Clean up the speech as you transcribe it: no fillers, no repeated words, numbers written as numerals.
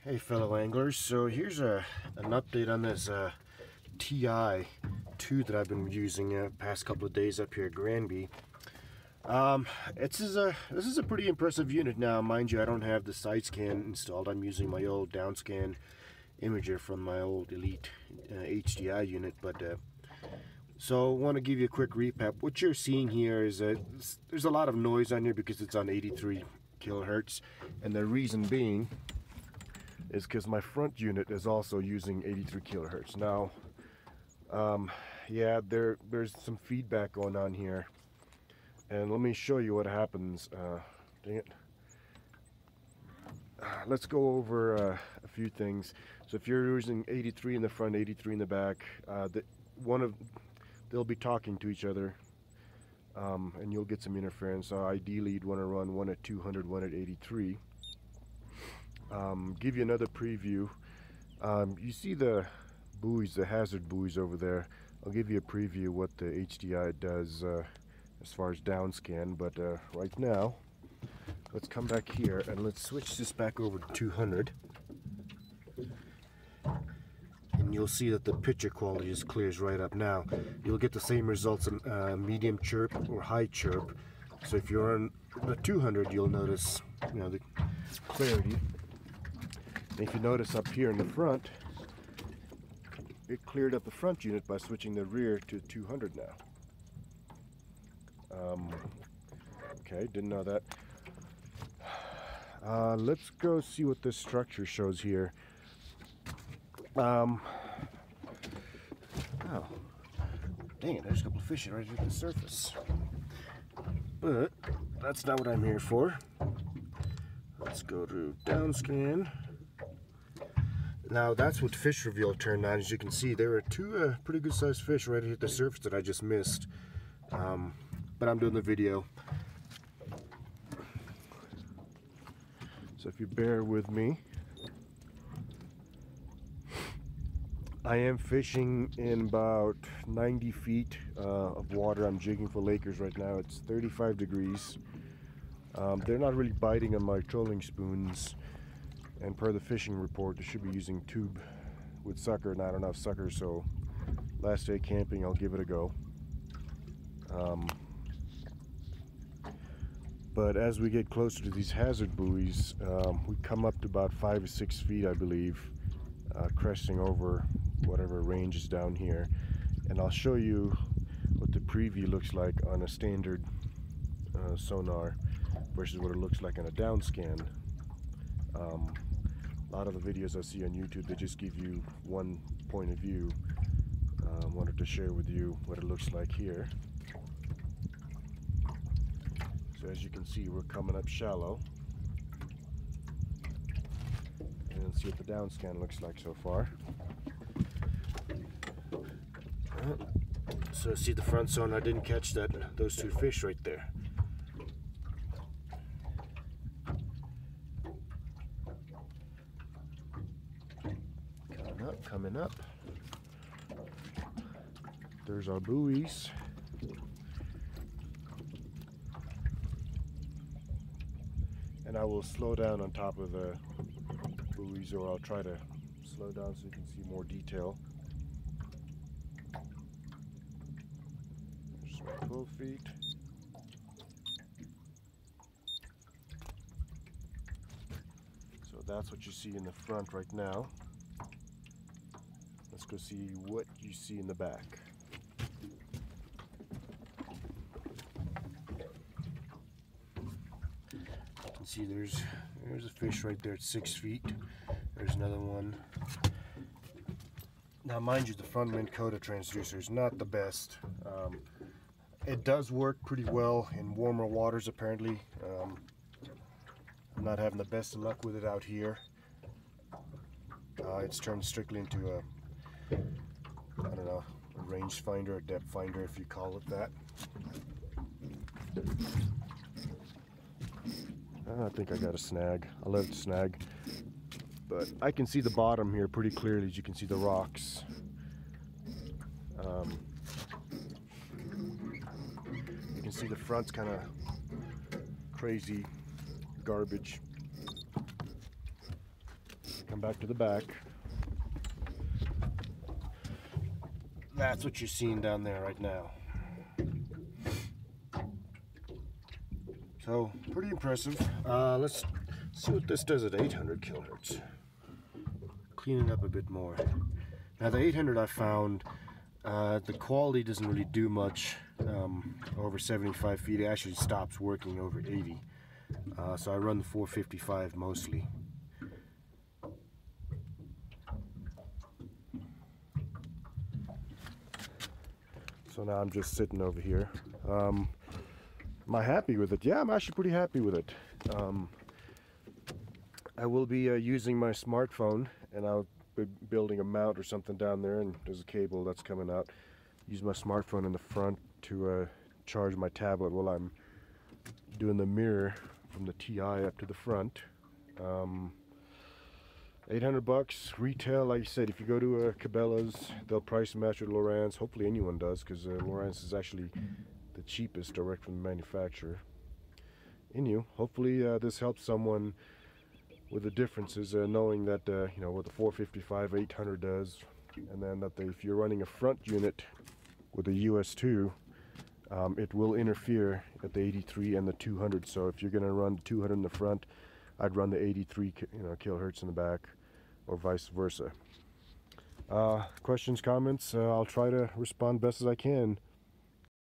Hey fellow anglers, so here's an update on this ti2 that I've been using past couple of days up here at Granby. This is a pretty impressive unit now. Mind you, I don't have the side scan installed. I'm using my old downscan imager from my old Elite HDI unit. But so I want to give you a quick recap. What you're seeing here is there's a lot of noise on here because it's on 83 kilohertz, and the reason being is because my front unit is also using 83 kilohertz. Now, yeah, there's some feedback going on here, and let me show you what happens. Dang it. Let's go over a few things. So if you're using 83 in the front, 83 in the back, they'll be talking to each other, and you'll get some interference. So ideally, you'd want to run one at 200, one at 83. Give you another preview. You see the buoys, the hazard buoys over there. I'll give you a preview of what the HDI does as far as downscan. But right now, let's come back here and let's switch this back over to 200. And you'll see that the picture quality just clears right up. Now, you'll get the same results in medium chirp or high chirp. So if you're on the 200, you'll notice, the clarity. If you notice up here in the front, it cleared up the front unit by switching the rear to 200 now. Okay, didn't know that. Let's go see what this structure shows here. Oh, dang it, there's a couple of fish right at the surface. But that's not what I'm here for. Let's go to downscan. Now that's what fish reveal turned on. As you can see, there are two pretty good sized fish right at the surface that I just missed. But I'm doing the video. So if you bear with me, I am fishing in about 90 feet of water. I'm jigging for Lakers right now. It's 35 degrees. They're not really biting on my trolling spoons. And per the fishing report, they should be using tube with sucker, not enough sucker, so last day camping, I'll give it a go. But as we get closer to these hazard buoys, we come up to about 5 or 6 feet, I believe, cresting over whatever range is down here. And I'll show you what the preview looks like on a standard sonar versus what it looks like on a downscan. A lot of the videos I see on YouTube, they just give you one point of view. Wanted to share with you what it looks like here. So as you can see, we're coming up shallow. And see what the downscan looks like so far. So see the front zone, I didn't catch those two fish right there. Coming up. There's our buoys. And I will slow down on top of the buoys, or I'll try to slow down so you can see more detail. There's 12 feet. So that's what you see in the front right now. Let's go see what you see in the back. You can see there's a fish right there at 6 feet. There's another one. Now mind you, the front minnkota transducer is not the best. It does work pretty well in warmer waters apparently. I'm not having the best of luck with it out here. It's turned strictly into a, I don't know, a range finder, a depth finder if you call it that. I think I got a snag. I let it snag. But I can see the bottom here pretty clearly, as you can see the rocks. You can see the front's kind of crazy garbage. Come back to the back. That's what you're seeing down there right now. So, pretty impressive. Let's see what this does at 800 kilohertz. Clean it up a bit more. Now the 800 I found, the quality doesn't really do much over 75 feet. It actually stops working over 80. So I run the 455 mostly. So now I'm just sitting over here. Am I happy with it? Yeah, I'm actually pretty happy with it. I will be using my smartphone, and I'll be building a mount or something down there, and there's a cable that's coming out. Use my smartphone in the front to charge my tablet while I'm doing the mirror from the TI up to the front. 800 bucks retail. Like I said, if you go to Cabela's, they'll price match with lowrance. Hopefully anyone does, because lowrance is actually the cheapest direct from the manufacturer. Anyway, hopefully this helps someone with the differences, knowing that you know what the 455 800 does, and then that if you're running a front unit with a US-2, it will interfere at the 83 and the 200. So if you're going to run 200 in the front, I'd run the 83 kilohertz in the back, or vice versa. Questions, comments? I'll try to respond best as I can.